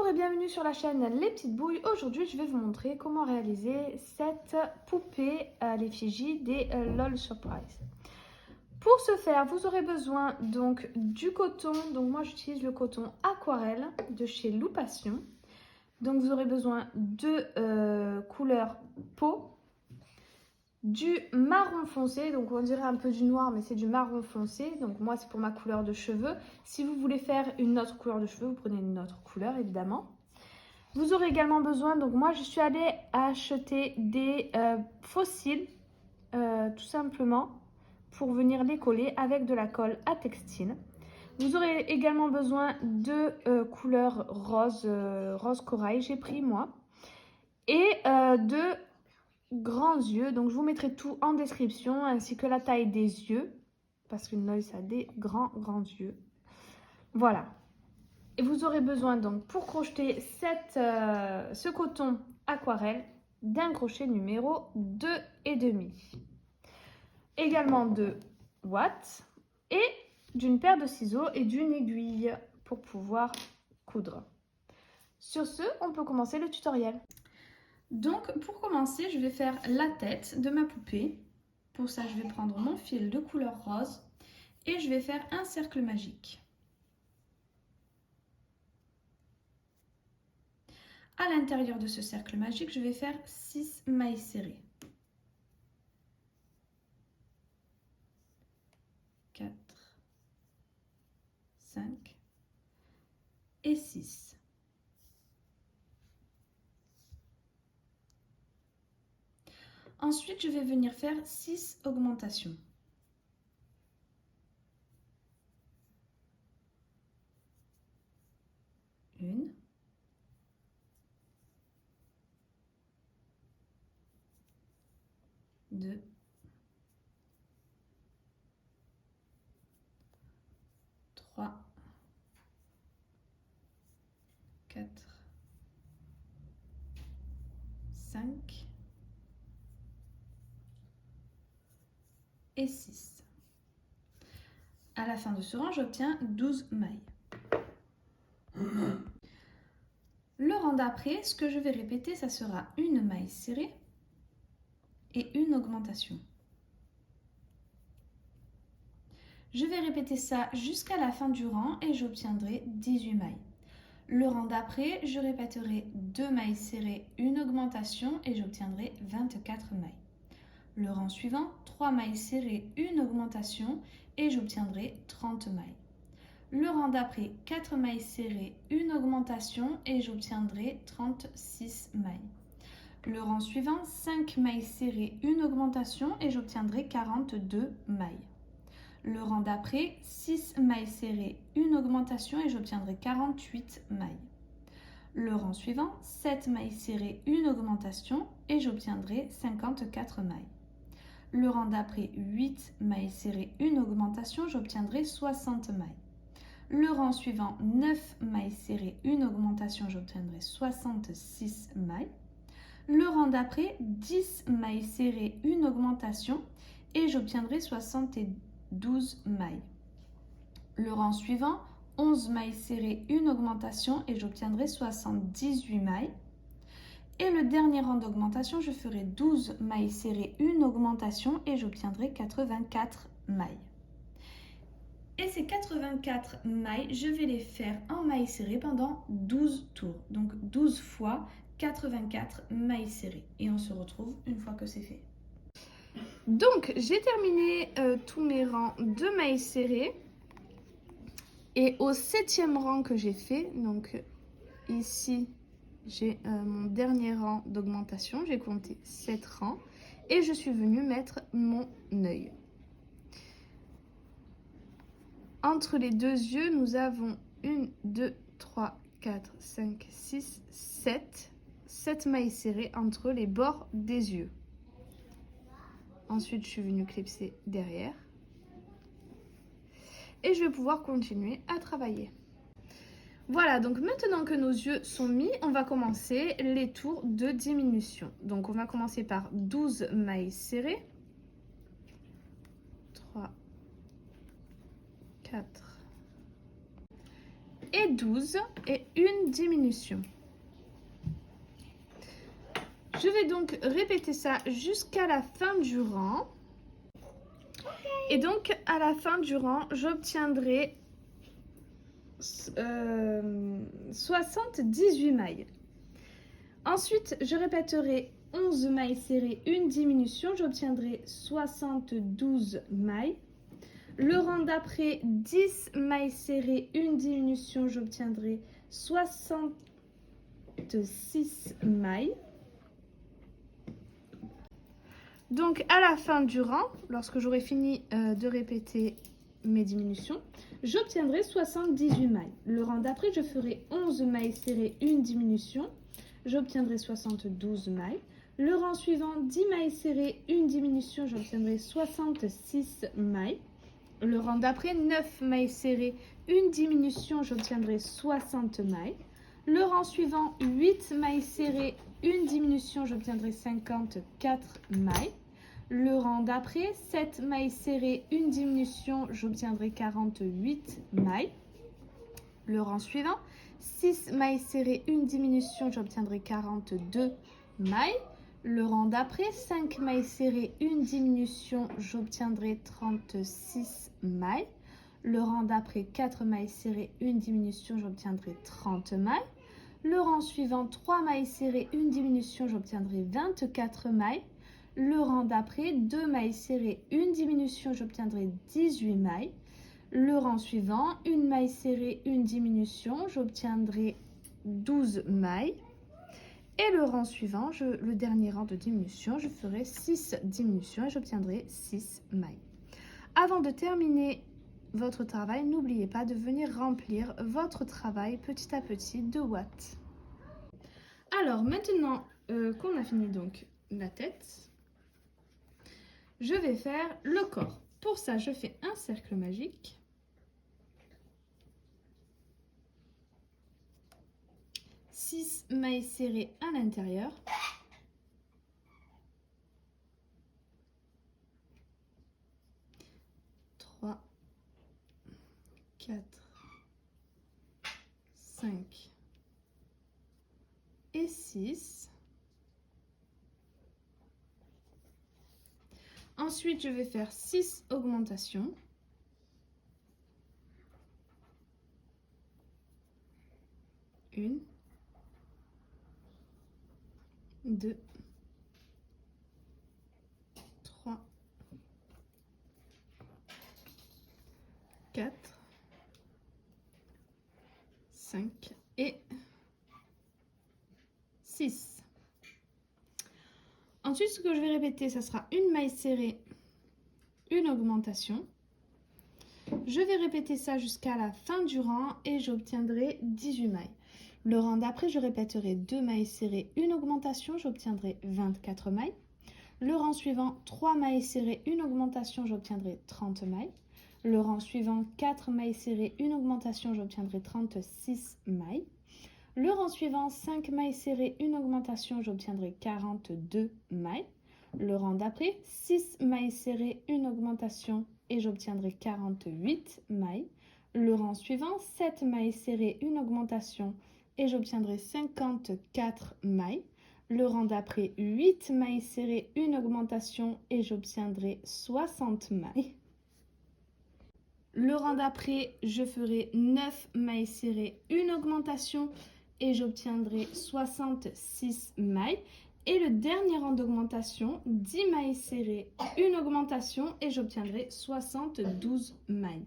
Bonjour et bienvenue sur la chaîne Les Petites Bouilles. Aujourd'hui, je vais vous montrer comment réaliser cette poupée à l'effigie des LOL Surprise. Pour ce faire, vous aurez besoin donc du coton. Donc moi, j'utilise le coton aquarelle de chez Loupation. Donc vous aurez besoin de couleur peau, du marron foncé, donc on dirait un peu du noir, mais c'est du marron foncé. Donc moi, c'est pour ma couleur de cheveux. Si vous voulez faire une autre couleur de cheveux, vous prenez une autre couleur, évidemment. Vous aurez également besoin, donc moi, je suis allée acheter des fossiles, tout simplement, pour venir les coller avec de la colle à textile. Vous aurez également besoin de couleur rose, rose corail, j'ai pris moi, et de grands yeux. Donc je vous mettrai tout en description, ainsi que la taille des yeux, parce qu'une LOL, ça a des grands yeux. Voilà. Et vous aurez besoin donc pour crocheter ce coton aquarelle d'un crochet numéro 2,5. Également de watts et d'une paire de ciseaux et d'une aiguille pour pouvoir coudre. Sur ce, on peut commencer le tutoriel. Donc pour commencer, je vais faire la tête de ma poupée. Pour ça, je vais prendre mon fil de couleur rose et je vais faire un cercle magique. À l'intérieur de ce cercle magique, je vais faire 6 mailles serrées. 4, 5 et 6. Ensuite, je vais venir faire 6 augmentations. 1, 2, 3, 4, 5 et 6. À la fin de ce rang, j'obtiens 12 mailles. Le rang d'après, ce que je vais répéter, ça sera une maille serrée et une augmentation. Je vais répéter ça jusqu'à la fin du rang et j'obtiendrai 18 mailles. Le rang d'après, je répéterai 2 mailles serrées, une augmentation et j'obtiendrai 24 mailles. Le rang suivant, 3 mailles serrées, une augmentation et j'obtiendrai 30 mailles. Le rang d'après, 4 mailles serrées, une augmentation et j'obtiendrai 36 mailles. Le rang suivant, 5 mailles serrées, une augmentation et j'obtiendrai 42 mailles. Le rang d'après, 6 mailles serrées, une augmentation et j'obtiendrai 48 mailles. Le rang suivant, 7 mailles serrées, une augmentation et j'obtiendrai 54 mailles. Le rang d'après, 8 mailles serrées, une augmentation, j'obtiendrai 60 mailles. Le rang suivant, 9 mailles serrées, une augmentation, j'obtiendrai 66 mailles. Le rang d'après, 10 mailles serrées, une augmentation et j'obtiendrai 72 mailles. Le rang suivant, 11 mailles serrées, une augmentation et j'obtiendrai 78 mailles. Et le dernier rang d'augmentation, je ferai 12 mailles serrées, une augmentation et j'obtiendrai 84 mailles. Et ces 84 mailles, je vais les faire en mailles serrées pendant 12 tours. Donc 12 fois 84 mailles serrées. Et on se retrouve une fois que c'est fait. Donc j'ai terminé tous mes rangs de mailles serrées. Et au 7e rang que j'ai fait, donc ici j'ai mon dernier rang d'augmentation, j'ai compté 7 rangs et je suis venue mettre mon œil. Entre les deux yeux, nous avons 1, 2, 3, 4, 5, 6, 7 mailles serrées entre les bords des yeux. Ensuite, je suis venue clipser derrière. Et je vais pouvoir continuer à travailler. Voilà, donc maintenant que nos yeux sont mis, on va commencer les tours de diminution. Donc on va commencer par 12 mailles serrées. 3, 4 et 12 et une diminution. Je vais donc répéter ça jusqu'à la fin du rang. Et donc, à la fin du rang, j'obtiendrai 78 mailles. Ensuite, je répéterai 11 mailles serrées, une diminution, j'obtiendrai 72 mailles. Le rang d'après, 10 mailles serrées, une diminution, j'obtiendrai 66 mailles. Donc à la fin du rang, lorsque j'aurai fini de répéter mes diminutions, j'obtiendrai 78 mailles. Le rang d'après, je ferai 11 mailles serrées, une diminution, j'obtiendrai 72 mailles. Le rang suivant, 10 mailles serrées, une diminution, j'obtiendrai 66 mailles. Le rang d'après, 9 mailles serrées, une diminution, j'obtiendrai 60 mailles. Le rang suivant, 8 mailles serrées, une diminution, j'obtiendrai 54 mailles. Le rang d'après, 7 mailles serrées, une diminution, j'obtiendrai 48 mailles. Le rang suivant, 6 mailles serrées, une diminution, j'obtiendrai 42 mailles. Le rang d'après, 5 mailles serrées, une diminution, j'obtiendrai 36 mailles. Le rang d'après, 4 mailles serrées, une diminution, j'obtiendrai 30 mailles. Le rang suivant, 3 mailles serrées, une diminution, j'obtiendrai 24 mailles. Le rang d'après, 2 mailles serrées, une diminution, j'obtiendrai 18 mailles. Le rang suivant, 1 maille serrée, une diminution, j'obtiendrai 12 mailles. Et le rang suivant, le dernier rang de diminution, je ferai 6 diminutions et j'obtiendrai 6 mailles. Avant de terminer votre travail, n'oubliez pas de venir remplir votre travail petit à petit de watts. Alors maintenant qu'on a fini donc la tête, je vais faire le corps. Pour ça, je fais un cercle magique. Six mailles serrées à l'intérieur. Trois, 4, 5 et 6. Ensuite, je vais faire 6 augmentations. Une, 2, 3, 4, 5 et 6. Ensuite, ce que je vais répéter, ça sera une maille serrée, une augmentation. Je vais répéter ça jusqu'à la fin du rang et j'obtiendrai 18 mailles. Le rang d'après, je répéterai 2 mailles serrées, une augmentation, j'obtiendrai 24 mailles. Le rang suivant, 3 mailles serrées, une augmentation, j'obtiendrai 30 mailles. Le rang suivant, 4 mailles serrées, une augmentation, j'obtiendrai 36 mailles. Le rang suivant, 5 mailles serrées, une augmentation, j'obtiendrai 42 mailles. Le rang d'après, 6 mailles serrées, une augmentation et j'obtiendrai 48 mailles. Le rang suivant, 7 mailles serrées, une augmentation et j'obtiendrai 54 mailles. Le rang d'après, 8 mailles serrées, une augmentation et j'obtiendrai 60 mailles. Le rang d'après, je ferai 9 mailles serrées, une augmentation et j'obtiendrai 66 mailles. Et le dernier rang d'augmentation, 10 mailles serrées, une augmentation et j'obtiendrai 72 mailles.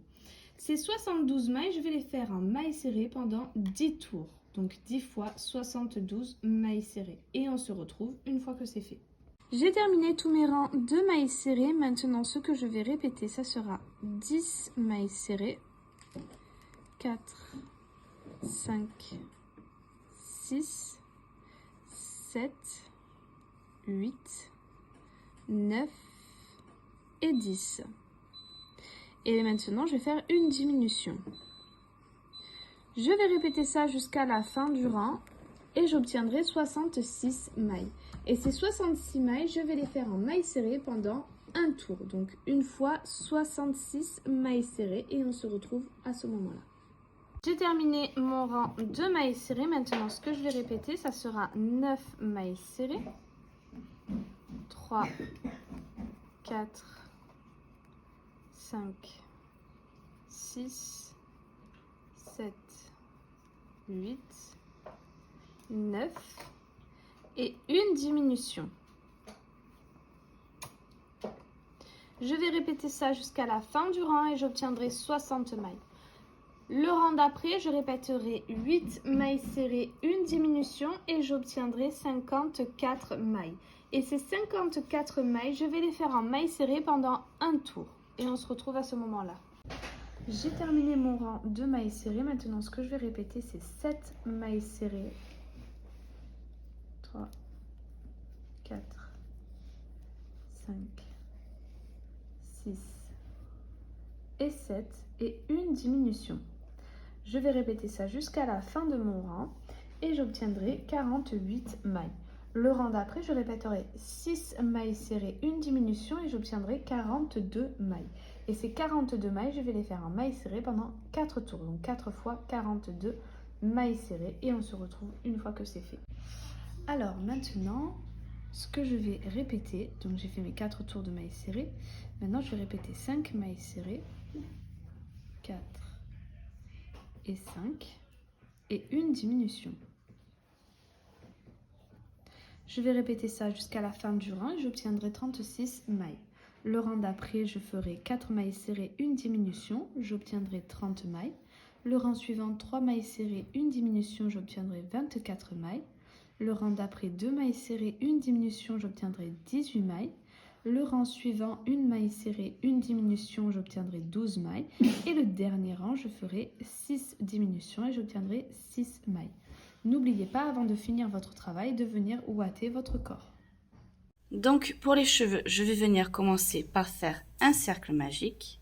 Ces 72 mailles, je vais les faire en mailles serrées pendant 10 tours. Donc 10 fois 72 mailles serrées. Et on se retrouve une fois que c'est fait. J'ai terminé tous mes rangs de mailles serrées. Maintenant, ce que je vais répéter, ça sera 10 mailles serrées. 4, 5, 6, 7, 8, 9 et 10. Et maintenant, je vais faire une diminution. Je vais répéter ça jusqu'à la fin du rang et j'obtiendrai 66 mailles. Et ces 66 mailles, je vais les faire en mailles serrées pendant un tour. Donc une fois 66 mailles serrées et on se retrouve à ce moment-là. J'ai terminé mon rang de mailles serrées. Maintenant, ce que je vais répéter, ça sera 9 mailles serrées. 3, 4, 5, 6, 7, 8, 9 et une diminution. Je vais répéter ça jusqu'à la fin du rang et j'obtiendrai 60 mailles. Le rang d'après, je répéterai 8 mailles serrées, une diminution et j'obtiendrai 54 mailles. Et ces 54 mailles, je vais les faire en mailles serrées pendant un tour. Et on se retrouve à ce moment-là. J'ai terminé mon rang de mailles serrées. Maintenant, ce que je vais répéter, c'est 7 mailles serrées. 3, 4, 5, 6 et 7 et une diminution. Je vais répéter ça jusqu'à la fin de mon rang et j'obtiendrai 48 mailles. Le rang d'après, je répéterai 6 mailles serrées, une diminution et j'obtiendrai 42 mailles. Et ces 42 mailles, je vais les faire en mailles serrées pendant 4 tours. Donc 4 fois 42 mailles serrées et on se retrouve une fois que c'est fait. Alors maintenant, ce que je vais répéter, donc j'ai fait mes 4 tours de mailles serrées. Maintenant, je vais répéter 5 mailles serrées, 4 et 5 et une diminution. Je vais répéter ça jusqu'à la fin du rang et j'obtiendrai 36 mailles. Le rang d'après, je ferai 4 mailles serrées, une diminution, j'obtiendrai 30 mailles. Le rang suivant, 3 mailles serrées, une diminution, j'obtiendrai 24 mailles. Le rang d'après, 2 mailles serrées, une diminution, j'obtiendrai 18 mailles. Le rang suivant, une maille serrée, une diminution, j'obtiendrai 12 mailles. Et le dernier rang, je ferai 6 diminutions et j'obtiendrai 6 mailles. N'oubliez pas, avant de finir votre travail, de venir ouater votre corps. Donc, pour les cheveux, je vais venir commencer par faire un cercle magique.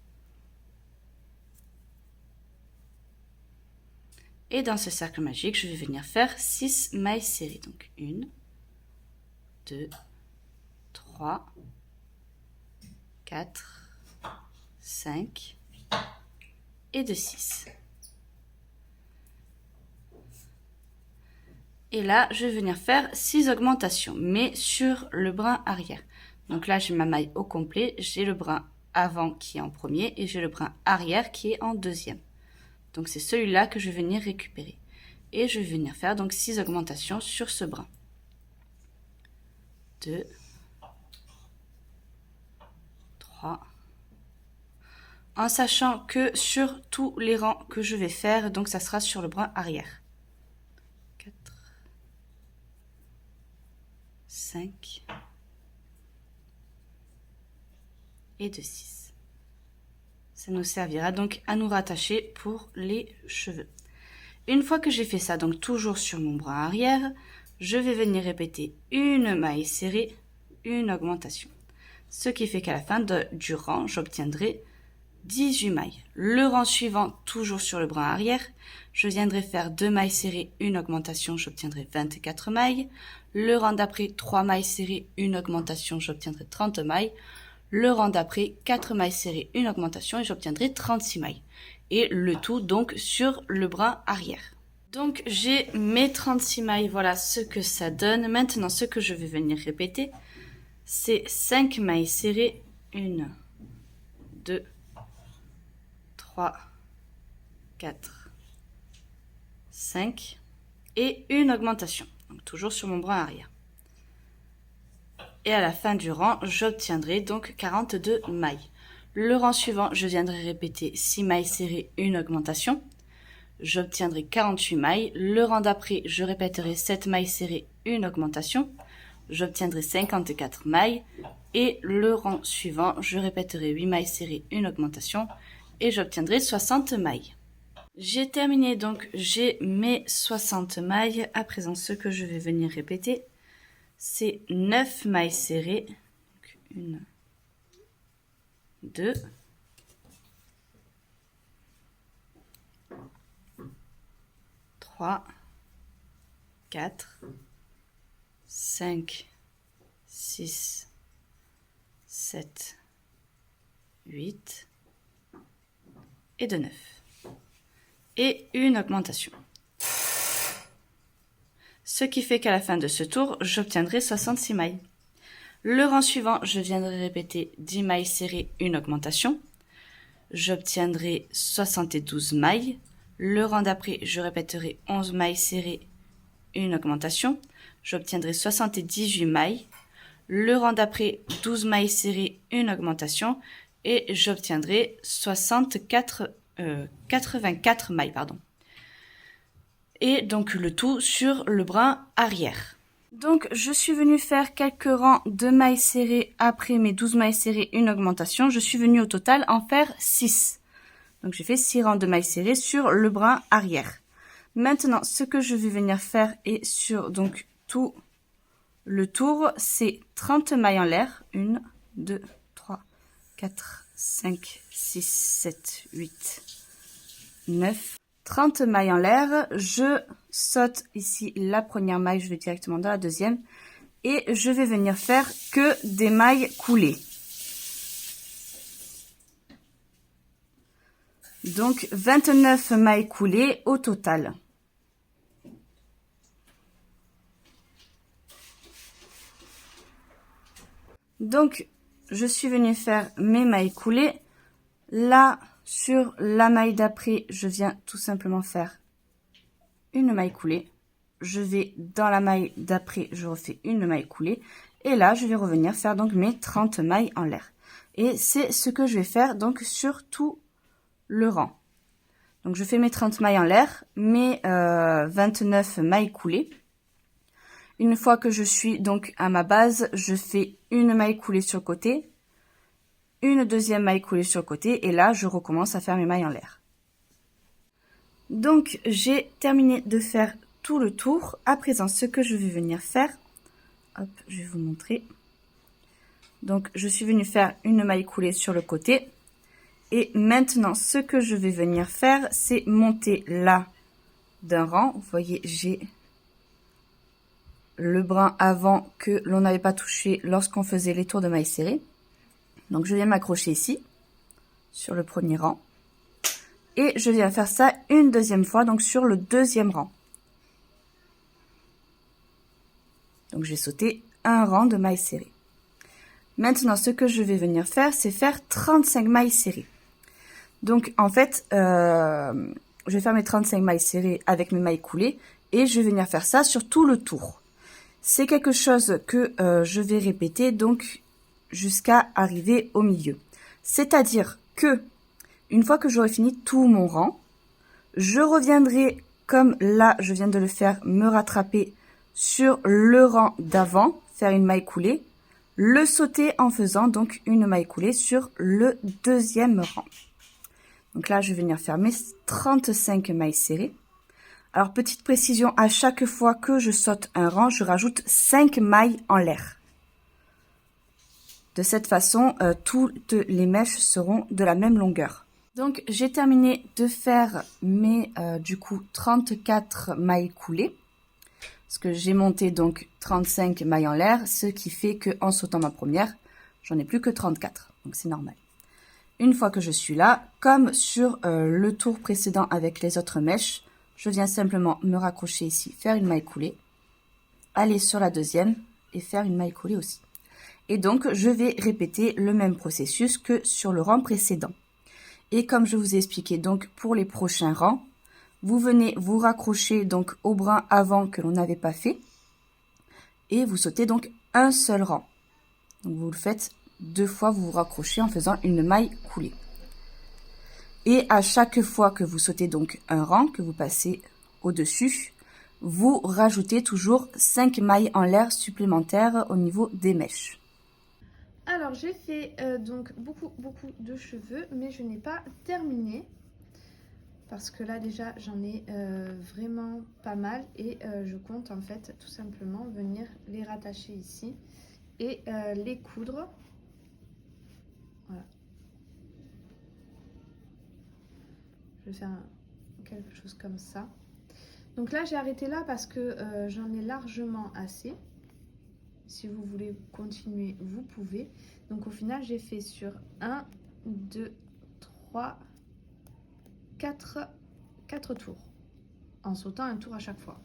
Et dans ce cercle magique, je vais venir faire 6 mailles serrées. Donc, 1, 2, 3, 4, 5 et de 6. Et là, je vais venir faire 6 augmentations, mais sur le brin arrière. Donc là, j'ai ma maille au complet, j'ai le brin avant qui est en premier et j'ai le brin arrière qui est en deuxième. Donc c'est celui-là que je vais venir récupérer. Et je vais venir faire donc 6 augmentations sur ce brin. 2, 3, en sachant que sur tous les rangs que je vais faire, donc ça sera sur le brin arrière. 4, 5 et de 6. Ça nous servira donc à nous rattacher pour les cheveux. Une fois que j'ai fait ça, donc toujours sur mon bras arrière, je vais venir répéter une maille serrée, une augmentation. Ce qui fait qu'à la fin du rang, j'obtiendrai 18 mailles. Le rang suivant, toujours sur le bras arrière, je viendrai faire 2 mailles serrées, une augmentation, j'obtiendrai 24 mailles. Le rang d'après, 3 mailles serrées, une augmentation, j'obtiendrai 30 mailles. Le rang d'après, 4 mailles serrées, une augmentation et j'obtiendrai 36 mailles. Et le tout donc sur le bras arrière. Donc j'ai mes 36 mailles, voilà ce que ça donne. Maintenant ce que je vais venir répéter, c'est 5 mailles serrées, 1, 2, 3, 4, 5 et une augmentation. Donc toujours sur mon bras arrière. Et à la fin du rang, j'obtiendrai donc 42 mailles. Le rang suivant, je viendrai répéter 6 mailles serrées, une augmentation. J'obtiendrai 48 mailles. Le rang d'après, je répéterai 7 mailles serrées, une augmentation. J'obtiendrai 54 mailles. Et le rang suivant, je répéterai 8 mailles serrées, une augmentation. Et j'obtiendrai 60 mailles. J'ai terminé, donc j'ai mes 60 mailles. À présent, ce que je vais venir répéter, c'est 9 mailles serrées. 1, 2, 3, 4, 5, 6, 7, 8 et de 9. et une augmentation. Ce qui fait qu'à la fin de ce tour, j'obtiendrai 66 mailles. Le rang suivant, je viendrai répéter 10 mailles serrées, une augmentation. J'obtiendrai 72 mailles. Le rang d'après, je répéterai 11 mailles serrées, une augmentation. J'obtiendrai 78 mailles. Le rang d'après, 12 mailles serrées, une augmentation. Et j'obtiendrai 84 mailles, Et donc le tout sur le brin arrière. Donc je suis venue faire quelques rangs de mailles serrées après mes 12 mailles serrées, une augmentation. Je suis venue au total en faire 6. Donc j'ai fait 6 rangs de mailles serrées sur le brin arrière. Maintenant, ce que je vais venir faire est sur donc tout le tour, c'est 30 mailles en l'air. 1, 2, 3, 4, 5, 6, 7, 8, 9. 30 mailles en l'air, je saute ici la première maille, je vais directement dans la deuxième et je vais venir faire que des mailles coulées. Donc 29 mailles coulées au total. Donc je suis venue faire mes mailles coulées. Là, sur la maille d'après, je viens tout simplement faire une maille coulée. Je vais dans la maille d'après, je refais une maille coulée. Et là, je vais revenir faire donc mes 30 mailles en l'air. Et c'est ce que je vais faire donc sur tout le rang. Donc je fais mes 30 mailles en l'air, mes 29 mailles coulées. Une fois que je suis donc à ma base, je fais une maille coulée sur le côté, une deuxième maille coulée sur le côté et là je recommence à faire mes mailles en l'air. Donc j'ai terminé de faire tout le tour. À présent ce que je vais venir faire, hop, je vais vous montrer. Donc je suis venue faire une maille coulée sur le côté et maintenant ce que je vais venir faire c'est monter là d'un rang. Vous voyez, j'ai le brin avant que l'on n'avait pas touché lorsqu'on faisait les tours de mailles serrées. Donc je viens m'accrocher ici sur le premier rang et je viens faire ça une deuxième fois donc sur le deuxième rang. Donc j'ai sauté un rang de mailles serrées. Maintenant ce que je vais venir faire c'est faire 35 mailles serrées. Donc en fait je vais faire mes 35 mailles serrées avec mes mailles coulées et je vais venir faire ça sur tout le tour. C'est quelque chose que je vais répéter donc jusqu'à arriver au milieu. C'est-à-dire que, une fois que j'aurai fini tout mon rang, je reviendrai, comme là je viens de le faire, me rattraper sur le rang d'avant, faire une maille coulée, le sauter en faisant donc une maille coulée sur le deuxième rang. Donc là, je vais venir faire mes 35 mailles serrées. Alors, petite précision, à chaque fois que je saute un rang, je rajoute 5 mailles en l'air. De cette façon, toutes les mèches seront de la même longueur. Donc, j'ai terminé de faire mes, du coup, 34 mailles coulées. Parce que j'ai monté donc 35 mailles en l'air, ce qui fait qu'en sautant ma première, j'en ai plus que 34. Donc, c'est normal. Une fois que je suis là, comme sur le tour précédent avec les autres mèches, je viens simplement me raccrocher ici, faire une maille coulée, aller sur la deuxième et faire une maille coulée aussi. Et donc, je vais répéter le même processus que sur le rang précédent. Et comme je vous ai expliqué, donc pour les prochains rangs, vous venez vous raccrocher donc au brin avant que l'on n'avait pas fait. Et vous sautez donc un seul rang. Donc, vous le faites 2 fois, vous vous raccrochez en faisant une maille coulée. Et à chaque fois que vous sautez donc un rang, que vous passez au-dessus, vous rajoutez toujours 5 mailles en l'air supplémentaires au niveau des mèches. Alors j'ai fait donc beaucoup de cheveux, mais je n'ai pas terminé parce que là déjà j'en ai vraiment pas mal et je compte en fait tout simplement venir les rattacher ici et les coudre. Voilà. Je vais faire quelque chose comme ça. Donc là j'ai arrêté là parce que j'en ai largement assez. Si vous voulez continuer, vous pouvez. Donc au final, j'ai fait sur 1, 2, 3, 4, 4 tours, en sautant un tour à chaque fois.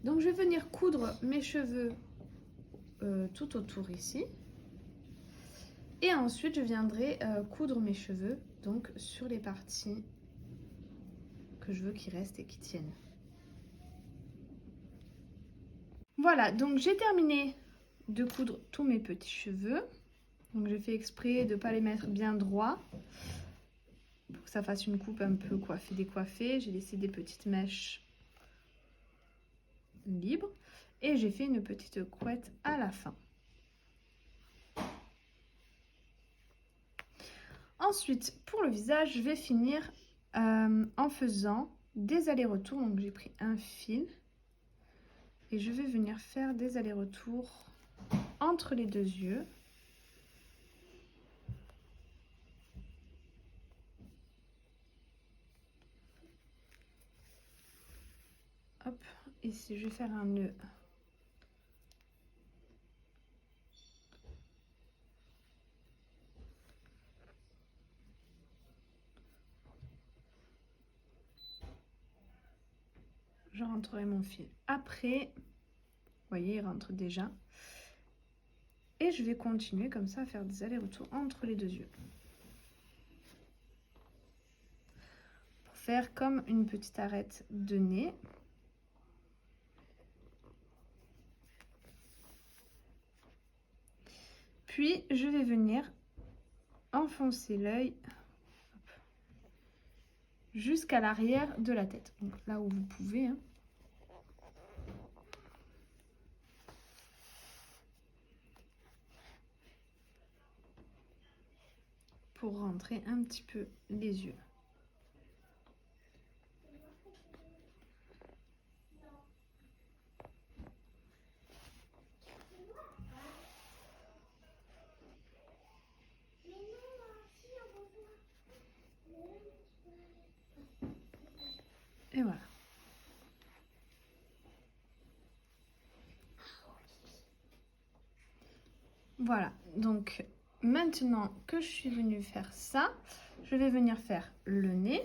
Donc je vais venir coudre mes cheveux tout autour ici. Et ensuite je viendrai coudre mes cheveux donc sur les parties que je veux qu'ils restent et qui tiennent. Voilà, donc j'ai terminé de coudre tous mes petits cheveux. Donc j'ai fait exprès de ne pas les mettre bien droits pour que ça fasse une coupe un peu coiffée décoiffée. J'ai laissé des petites mèches libres et j'ai fait une petite couette à la fin. Ensuite, pour le visage, je vais finir en faisant des allers-retours. Donc j'ai pris un fil et je vais venir faire des allers-retours entre les deux yeux. Hop, ici je vais faire un nœud. Je rentrerai mon fil après. Vous voyez, il rentre déjà. Et je vais continuer comme ça à faire des allers-retours entre les deux yeux. Pour faire comme une petite arête de nez. Puis je vais venir enfoncer l'œil jusqu'à l'arrière de la tête. Donc là où vous pouvez. Hein. Pour rentrer un petit peu les yeux. Et voilà. Voilà, donc maintenant que je suis venue faire ça, je vais venir faire le nez.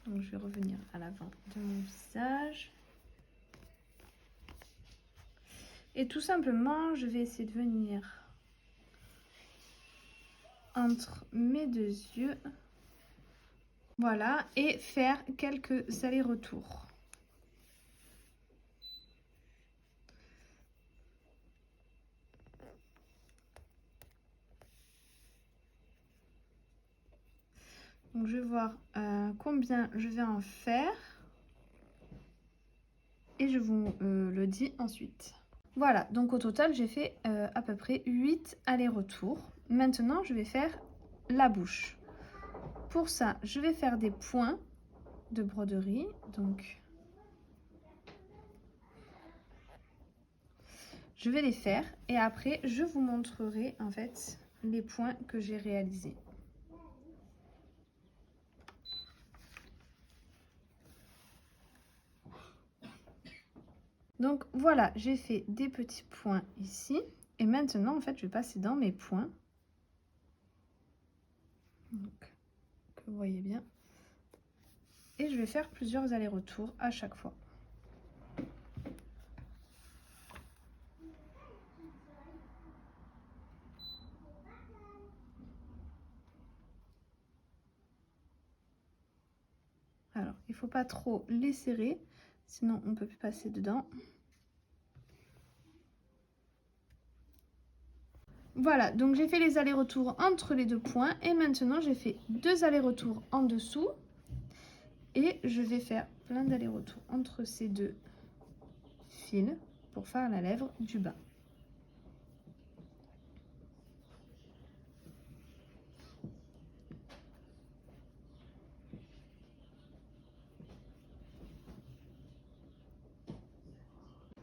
Donc je vais revenir à l'avant de mon visage. Et tout simplement, je vais essayer de venir entre mes deux yeux. Voilà, et faire quelques allers-retours. Donc je vais voir combien je vais en faire. Et je vous le dis ensuite. Voilà, donc au total, j'ai fait à peu près 8 allers-retours. Maintenant, je vais faire la bouche. Pour ça, je vais faire des points de broderie. Donc, je vais les faire et après, je vous montrerai en fait les points que j'ai réalisés. Donc voilà, j'ai fait des petits points ici. Et maintenant, en fait, je vais passer dans mes points. Donc, que vous voyez bien. Et je vais faire plusieurs allers-retours à chaque fois. Alors, il ne faut pas trop les serrer, sinon on ne peut plus passer dedans. Voilà, donc j'ai fait les allers-retours entre les deux points et maintenant j'ai fait 2 allers-retours en dessous et je vais faire plein d'allers-retours entre ces deux fils pour faire la lèvre du bas.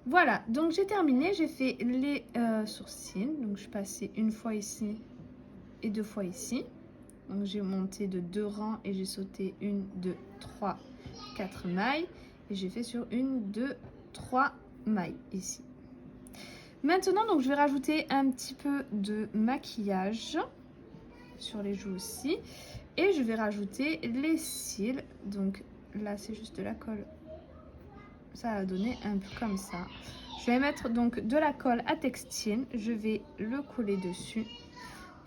Voilà, donc j'ai terminé, j'ai fait les sourcils, donc je suis passée une fois ici et 2 fois ici. Donc j'ai monté de 2 rangs et j'ai sauté 1, 2, 3, 4 mailles et j'ai fait sur 1, 2, 3 mailles ici. Maintenant, donc, je vais rajouter un petit peu de maquillage sur les joues aussi. Et je vais rajouter les cils. Donc là, c'est juste de la colle. Ça va donner un peu comme ça. Je vais mettre donc de la colle à textile. Je vais le coller dessus.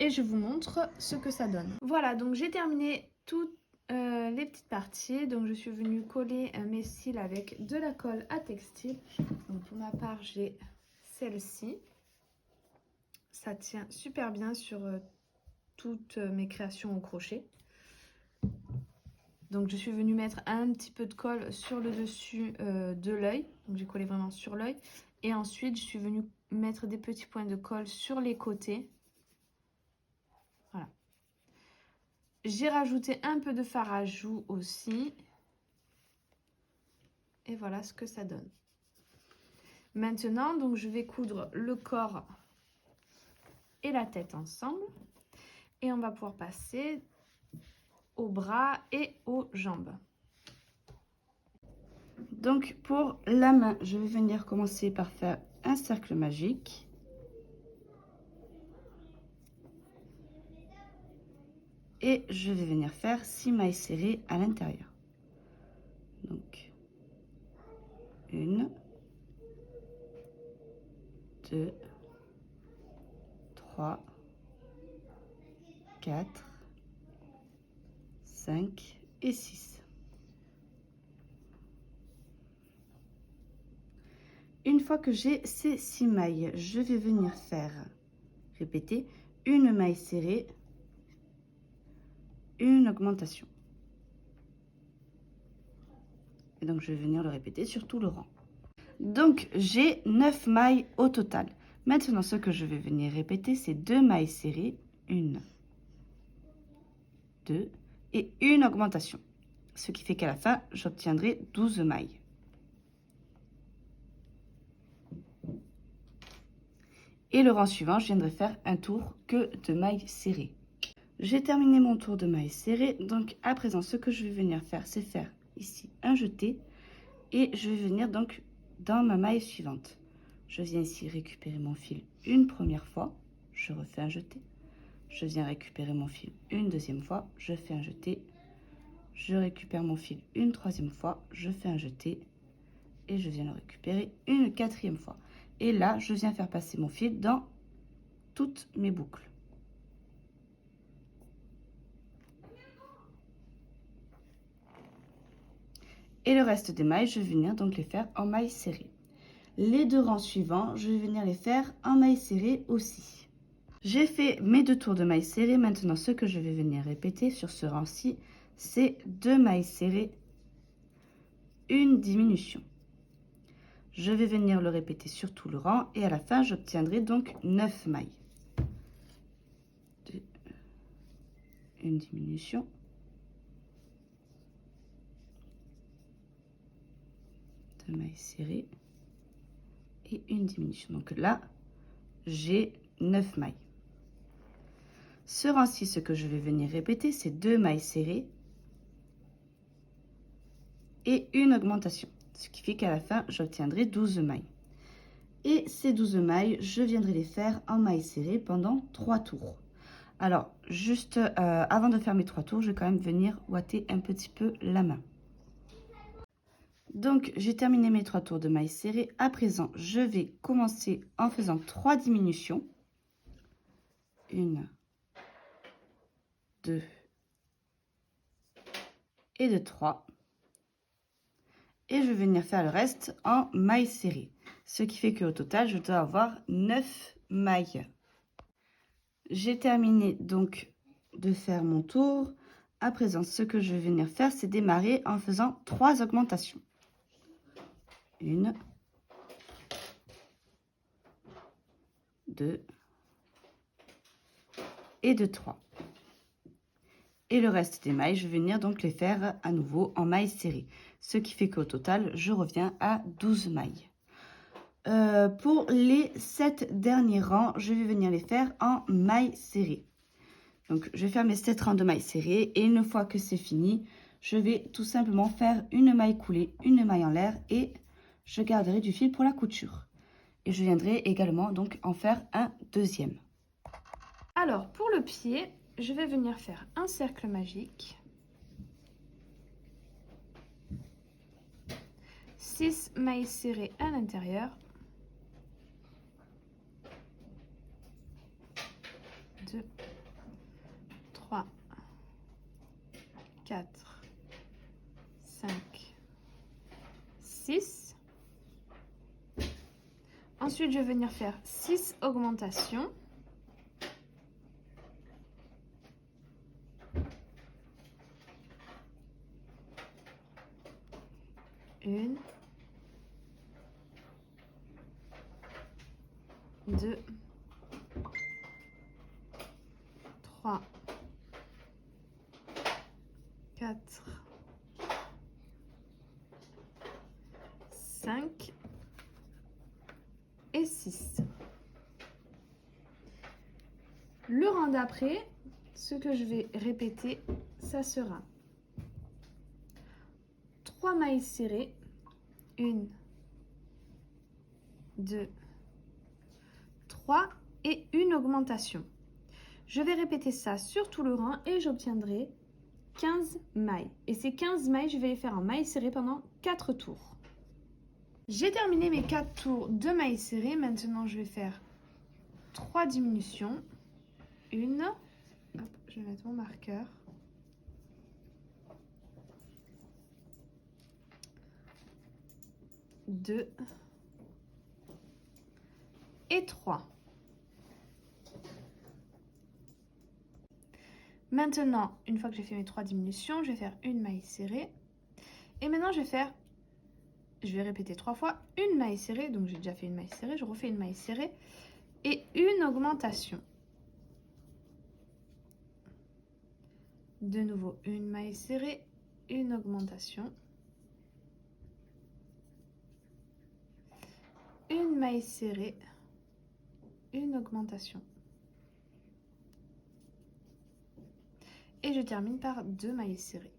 Et je vous montre ce que ça donne. Voilà, donc j'ai terminé toutes les petites parties. Donc je suis venue coller mes cils avec de la colle à textile. Donc pour ma part, j'ai celle-ci. Ça tient super bien sur toutes mes créations au crochet. Donc je suis venue mettre un petit peu de colle sur le dessus de l'œil. Donc j'ai collé vraiment sur l'œil. Et ensuite je suis venue mettre des petits points de colle sur les côtés. Voilà. J'ai rajouté un peu de fard à joues aussi. Et voilà ce que ça donne. Maintenant, donc je vais coudre le corps et la tête ensemble. Et on va pouvoir passer aux bras et aux jambes. Donc pour la main, je vais venir commencer par faire un cercle magique. Et je vais venir faire 6 mailles serrées à l'intérieur. Donc 1, 2, 3, 4, 5 et 6. Une fois que j'ai ces 6 mailles, je vais venir faire répéter une maille serrée, une augmentation. Et donc je vais venir le répéter sur tout le rang. Donc j'ai 9 mailles au total. Maintenant ce que je vais venir répéter, c'est 2 mailles serrées, 1, 2 et une augmentation. Ce qui fait qu'à la fin, j'obtiendrai 12 mailles. Et le rang suivant, je viendrai faire un tour que de mailles serrées. J'ai terminé mon tour de mailles serrées. Donc à présent, ce que je vais venir faire, c'est faire ici un jeté. Et je vais venir donc dans ma maille suivante. Je viens ici récupérer mon fil une première fois. Je refais un jeté. Je viens récupérer mon fil une deuxième fois. Je fais un jeté. Je récupère mon fil une troisième fois. Je fais un jeté. Et je viens le récupérer une quatrième fois. Et là, je viens faire passer mon fil dans toutes mes boucles. Et le reste des mailles, je vais venir donc les faire en mailles serrées. Les deux rangs suivants, je vais venir les faire en mailles serrées aussi. J'ai fait mes 2 tours de mailles serrées. Maintenant, ce que je vais venir répéter sur ce rang-ci, c'est 2 mailles serrées, une diminution. Je vais venir le répéter sur tout le rang et à la fin, j'obtiendrai donc 9 mailles. 2, une diminution. 2 mailles serrées et une diminution. Donc là, j'ai 9 mailles. Ce rang-ci, ce que je vais venir répéter, c'est 2 mailles serrées et une augmentation. Ce qui fait qu'à la fin, j'obtiendrai 12 mailles. Et ces 12 mailles, je viendrai les faire en mailles serrées pendant 3 tours. Alors, juste avant de faire mes 3 tours, je vais quand même venir ouater un petit peu la main. Donc, j'ai terminé mes 3 tours de mailles serrées. À présent, je vais commencer en faisant 3 diminutions. 1, 2 et de 3. Et je vais venir faire le reste en mailles serrées. Ce qui fait qu'au total, je dois avoir 9 mailles. J'ai terminé donc de faire mon tour. À présent, ce que je vais venir faire, c'est démarrer en faisant 3 augmentations. 1, 2 et de 3. Et le reste des mailles, je vais venir donc les faire à nouveau en mailles serrées. Ce qui fait qu'au total, je reviens à 12 mailles. Pour les 7 derniers rangs, je vais venir les faire en mailles serrées. Donc, je vais faire mes 7 rangs de mailles serrées. Et une fois que c'est fini, je vais tout simplement faire une maille coulée, une maille en l'air et je garderai du fil pour la couture. Et je viendrai également donc en faire un deuxième. Alors, pour le pied, je vais venir faire un cercle magique. 6 mailles serrées à l'intérieur. 2, 3, 4, 5, 6. Ensuite, je vais venir faire 6 augmentations. Une, 2, 3, 4, 5 et 6. Le rang d'après, ce que je vais répéter, ça sera 3 mailles serrées, 1, 2, 3 et une augmentation. Je vais répéter ça sur tout le rang et j'obtiendrai 15 mailles. Et ces 15 mailles, je vais les faire en mailles serrées pendant 4 tours. J'ai terminé mes 4 tours de mailles serrées. Maintenant, je vais faire 3 diminutions. Une, hop, je vais mettre mon marqueur. 2 et 3. Maintenant, une fois que j'ai fait mes 3 diminutions, je vais faire une maille serrée. Et maintenant, je vais répéter 3 fois une maille serrée. Donc, j'ai déjà fait une maille serrée. Je refais une maille serrée et une augmentation. De nouveau, une maille serrée, une augmentation. Une maille serrée, une augmentation. Et je termine par 2 mailles serrées.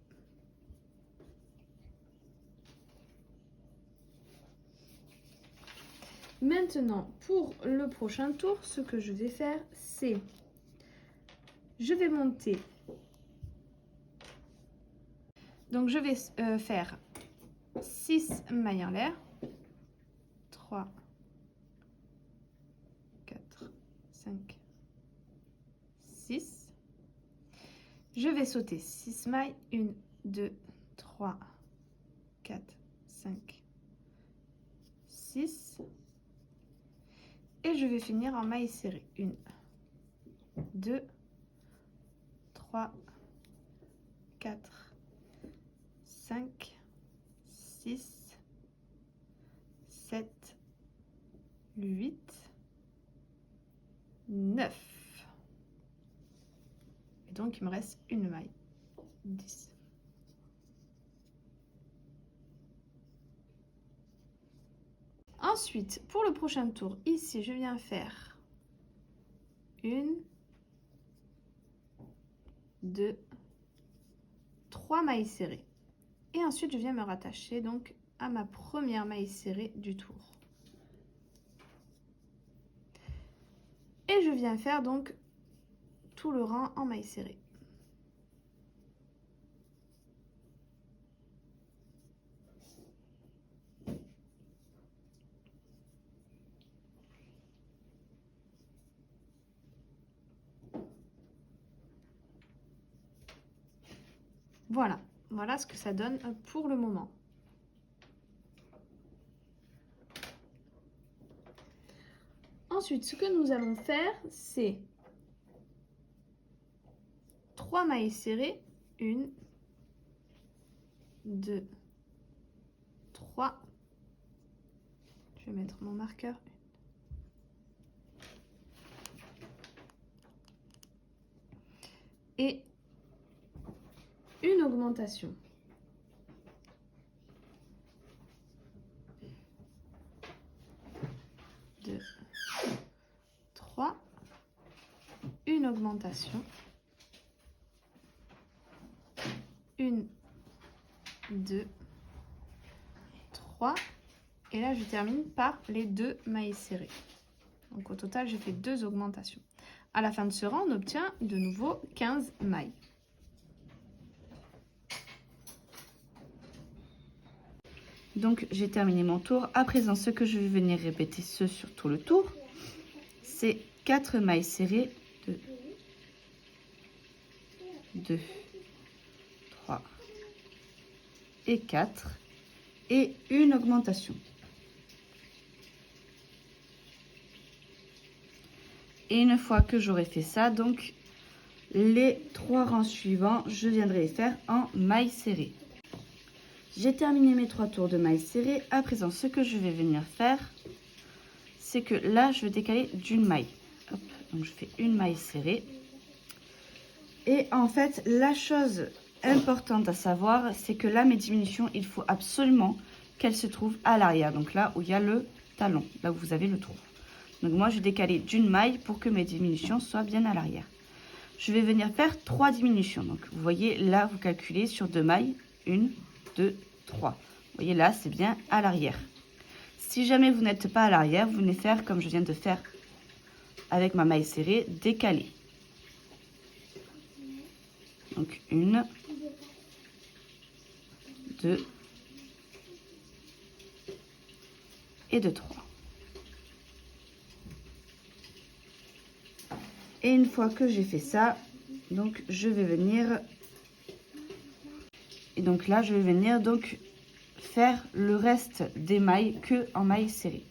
Maintenant, pour le prochain tour, ce que je vais faire, c'est je vais monter. Donc, je vais faire 6 mailles en l'air. 3, 4, 5, 6. Je vais sauter 6 mailles. 1, 2, 3, 4, 5, 6. Et je vais finir en maille serrée. 1, 2, 3, 4, 5, 6, 7, 8, 9. Et donc, il me reste une maille. 10. Ensuite, pour le prochain tour, ici, je viens faire 1, 2, 3 mailles serrées. Et ensuite, je viens me rattacher donc à ma première maille serrée du tour. Et je viens faire donc tout le rang en maille serrée. Voilà, voilà ce que ça donne pour le moment. Ensuite, ce que nous allons faire, c'est 3 mailles serrées. 1, 2, 3. Je vais mettre mon marqueur. Et une augmentation. Deux, 3. Une augmentation. 1, 2, 3 Et là, je termine par les 2 mailles serrées. Donc au total, j'ai fait 2 augmentations. À la fin de ce rang, on obtient de nouveau 15 mailles. Donc j'ai terminé mon tour. À présent, ce que je vais venir répéter sur tout le tour, c'est 4 mailles serrées, 2, 3 et 4, et une augmentation. Et une fois que j'aurai fait ça, donc les 3 rangs suivants, je viendrai les faire en mailles serrées. J'ai terminé mes 3 tours de mailles serrées. À présent, ce que je vais venir faire, c'est que là, je vais décaler d'une maille. Hop, donc je fais une maille serrée. Et en fait, la chose importante à savoir, c'est que là, mes diminutions, il faut absolument qu'elles se trouvent à l'arrière. Donc là où il y a le talon, là où vous avez le trou. Donc moi, je vais décaler d'une maille pour que mes diminutions soient bien à l'arrière. Je vais venir faire 3 diminutions. Donc vous voyez, là, vous calculez sur 2 mailles, 1, 2, 3. Vous voyez, là, c'est bien à l'arrière. Si jamais vous n'êtes pas à l'arrière, vous venez faire comme je viens de faire avec ma maille serrée, décaler. Donc 1, 2 et 2, 3. Et une fois que j'ai fait ça, donc je vais venir, et donc là je vais venir donc faire le reste des mailles que en mailles serrées.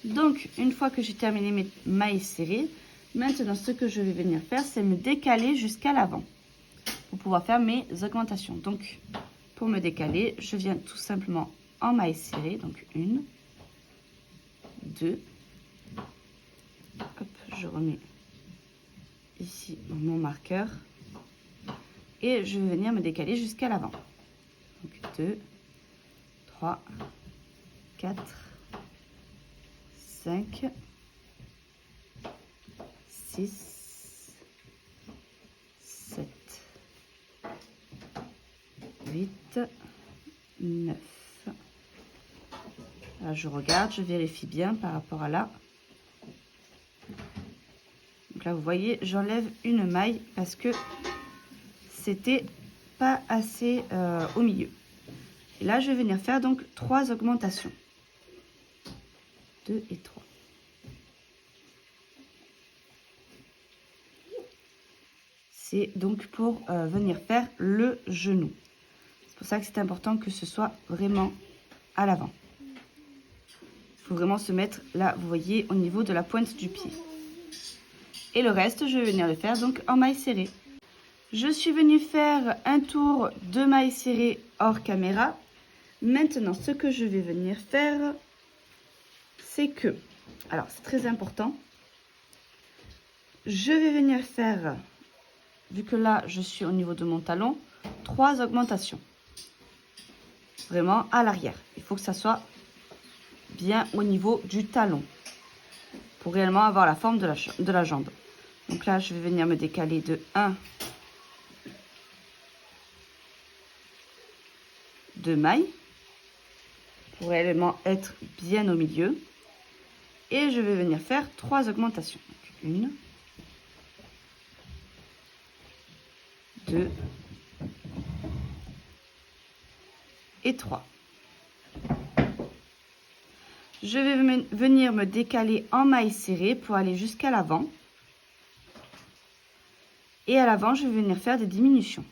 Donc une fois que j'ai terminé mes mailles serrées, maintenant ce que je vais venir faire, c'est me décaler jusqu'à l'avant pour pouvoir faire mes augmentations. Donc pour me décaler, je viens tout simplement en mailles serrées, donc 1, 2, hop, je remets ici mon marqueur et je vais venir me décaler jusqu'à l'avant. Donc 2, 3, 4, 5, 6, 7, 8, 9. Là, je regarde, je vérifie bien par rapport à là. Donc là, vous voyez, j'enlève une maille parce que c'était pas assez au milieu. Et là, je vais venir faire donc 3 augmentations. 2 et 3. C'est donc pour venir faire le genou. C'est pour ça que c'est important que ce soit vraiment à l'avant. Il faut vraiment se mettre là, vous voyez, au niveau de la pointe du pied. Et le reste, je vais venir le faire donc en mailles serrées. Je suis venue faire un tour de mailles serrées hors caméra. Maintenant, ce que je vais venir faire, c'est que, alors c'est très important, je vais venir faire, vu que là je suis au niveau de mon talon, 3 augmentations. Vraiment à l'arrière. Il faut que ça soit bien au niveau du talon pour réellement avoir la forme de la jambe. Donc là, je vais venir me décaler de 1, 2 mailles pour réellement être bien au milieu. Et je vais venir faire 3 augmentations. Donc 1, 2 et 3. Je vais venir me décaler en mailles serrées pour aller jusqu'à l'avant. Et à l'avant, je vais venir faire des diminutions.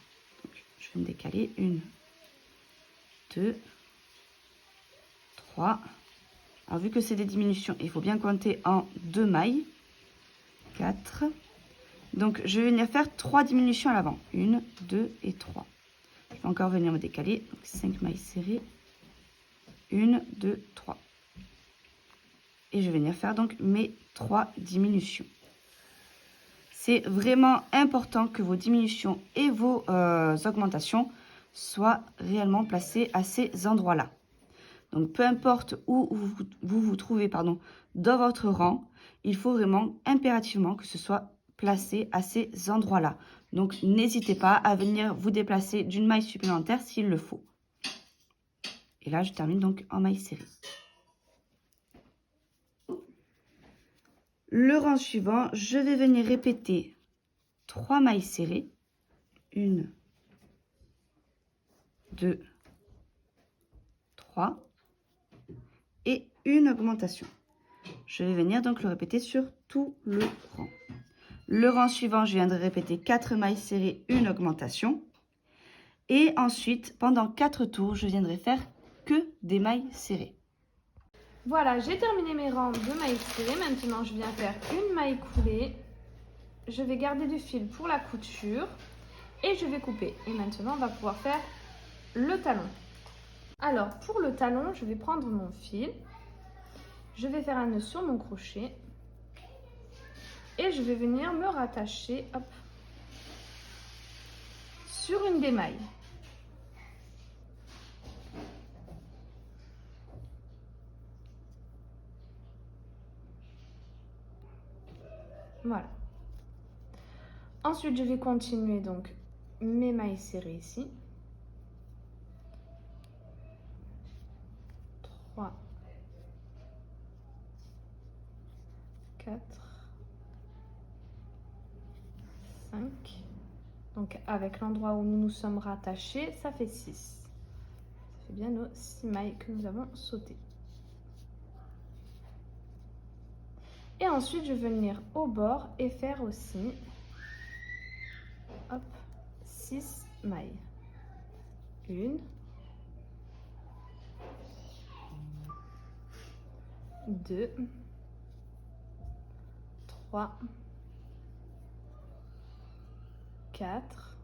Donc, je vais me décaler 1, 2, 3. Alors, vu que c'est des diminutions, il faut bien compter en 2 mailles. 4. Donc, je vais venir faire 3 diminutions à l'avant. 1, 2 et 3. Je vais encore venir me décaler. Donc, 5 mailles serrées. 1, 2, 3. Et je vais venir faire donc mes 3 diminutions. C'est vraiment important que vos diminutions et vos augmentations soient réellement placées à ces endroits-là. Donc, peu importe où vous trouvez dans votre rang, il faut vraiment impérativement que ce soit placé à ces endroits-là. Donc, n'hésitez pas à venir vous déplacer d'une maille supplémentaire s'il le faut. Et là, je termine donc en maille serrée. Le rang suivant, je vais venir répéter 3 mailles serrées. 1, 2, 3 et une augmentation. Je vais venir donc le répéter sur tout le rang. Le rang suivant, je viendrai répéter 4 mailles serrées, une augmentation. Et ensuite, pendant 4 tours, je viendrai faire que des mailles serrées. Voilà, j'ai terminé mes rangs de mailles serrées. Maintenant, je viens faire une maille coulée. Je vais garder du fil pour la couture et je vais couper. Et maintenant, on va pouvoir faire le talon. Alors, pour le talon, je vais prendre mon fil. Je vais faire un nœud sur mon crochet. Et je vais venir me rattacher hop, sur une des mailles. Voilà. Ensuite, je vais continuer donc mes mailles serrées ici. 3, 4, 5. Donc avec l'endroit où nous nous sommes rattachés, ça fait 6. Ça fait bien nos 6 mailles que nous avons sautées. Et ensuite, je vais venir au bord et faire aussi hop, 6 mailles. 1, 2, 3, 4,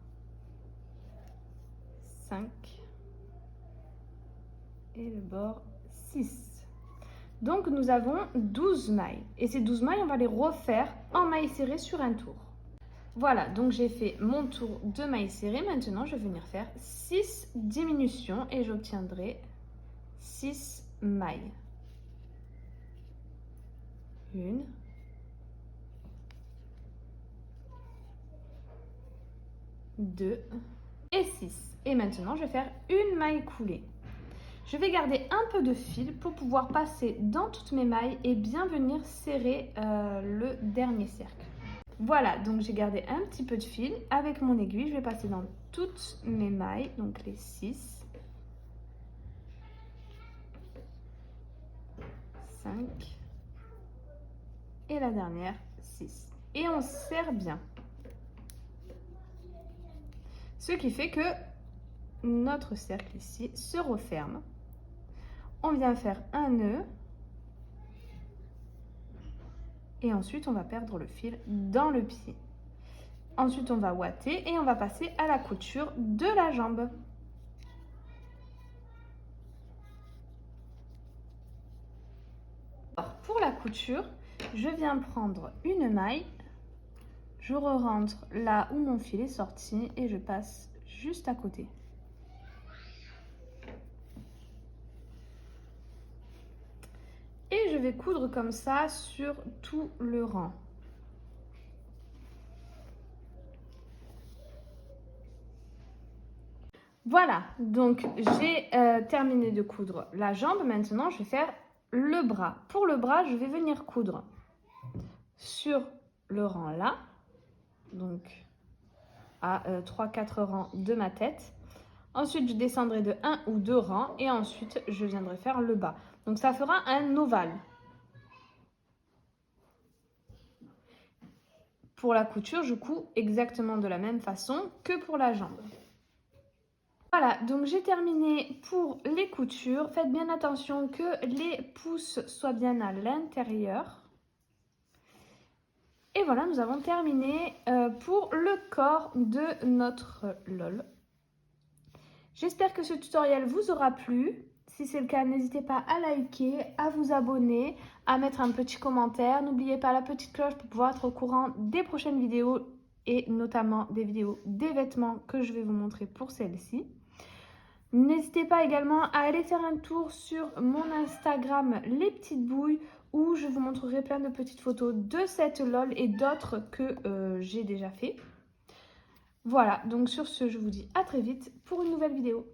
5 et le bord 6. Donc nous avons 12 mailles et ces 12 mailles on va les refaire en mailles serrées sur un tour. Voilà, donc j'ai fait mon tour de mailles serrées. Maintenant je vais venir faire 6 diminutions et j'obtiendrai 6 mailles. 1, 2 et 6. Et maintenant, je vais faire une maille coulée. Je vais garder un peu de fil pour pouvoir passer dans toutes mes mailles et bien venir serrer le dernier cercle. Voilà, donc j'ai gardé un petit peu de fil. Avec mon aiguille, je vais passer dans toutes mes mailles, donc les 6, 5 et la dernière 6. Et on serre bien. Ce qui fait que notre cercle ici se referme. On vient faire un nœud. Et ensuite, on va perdre le fil dans le pied. Ensuite, on va ouater et on va passer à la couture de la jambe. Alors, pour la couture, je viens prendre une maille. Je re-rentre là où mon fil est sorti et je passe juste à côté. Et je vais coudre comme ça sur tout le rang. Voilà, donc j'ai terminé de coudre la jambe. Maintenant, je vais faire le bras. Pour le bras, je vais venir coudre sur le rang là. Donc à 3-4 rangs de ma tête. Ensuite, je descendrai de 1 ou 2 rangs et ensuite, je viendrai faire le bas. Donc, ça fera un ovale. Pour la couture, je couds exactement de la même façon que pour la jambe. Voilà, donc j'ai terminé pour les coutures. Faites bien attention que les pouces soient bien à l'intérieur. Et voilà, nous avons terminé pour le corps de notre LOL. J'espère que ce tutoriel vous aura plu. Si c'est le cas, n'hésitez pas à liker, à vous abonner, à mettre un petit commentaire. N'oubliez pas la petite cloche pour pouvoir être au courant des prochaines vidéos et notamment des vidéos des vêtements que je vais vous montrer pour celle-ci. N'hésitez pas également à aller faire un tour sur mon Instagram Les Petites Bouilles où je vous montrerai plein de petites photos de cette LOL et d'autres que j'ai déjà fait. Voilà, donc sur ce, je vous dis à très vite pour une nouvelle vidéo.